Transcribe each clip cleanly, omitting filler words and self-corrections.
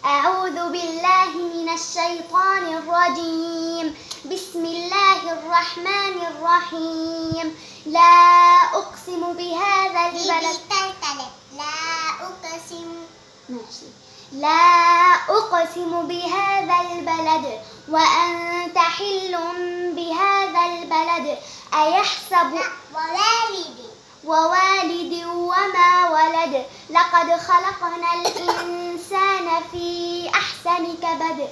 أعوذ بالله من الشيطان الرجيم. بسم الله الرحمن الرحيم. لا أقسم بهذا البلد. لا أقسم بهذا البلد وأنت حل بهذا البلد. أيحسب ووالد وما ولد. لقد خلقنا الإنسان في أحسن كبد.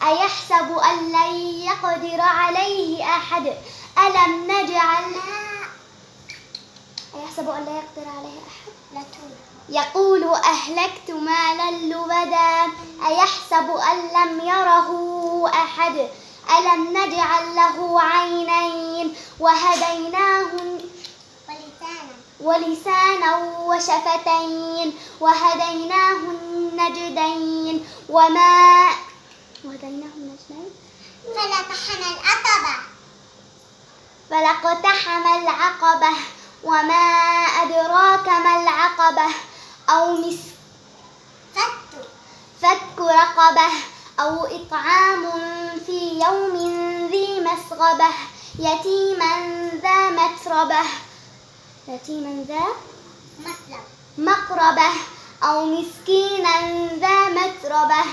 أيحسب أن لن يقدر عليه أحد. ألم نجعل أيحسب أن لا يقدر عليه أحد. يقول أهلكت مالا لبدا. أيحسب أن لم يره أحد. ألم نجعل له عينين وهديناه ولسانا وشفتين وهديناه النجدين فلاقتحم العقبة وما أدراك ما العقبة. فك رقبة أو إطعام في يوم ذي مسغبة. يتيما ذا مقربة أو مسكينا ذا متربة.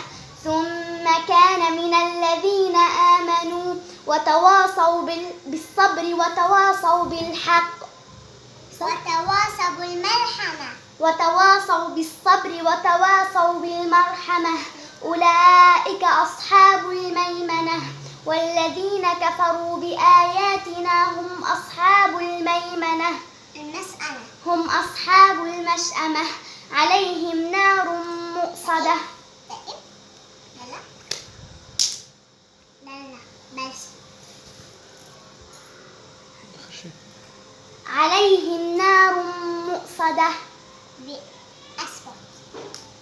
ثم كان من الذين آمنوا وتواصوا بالصبر وتواصوا بالحق وتواصوا بالصبر وتواصوا بالمرحمة. أولئك أصحاب الميمنة. والذين كفروا بآياتنا هم أصحاب الميمنة هم أصحاب المشأمة. عليهم نار مؤصدة. عليهم نار مؤصدة.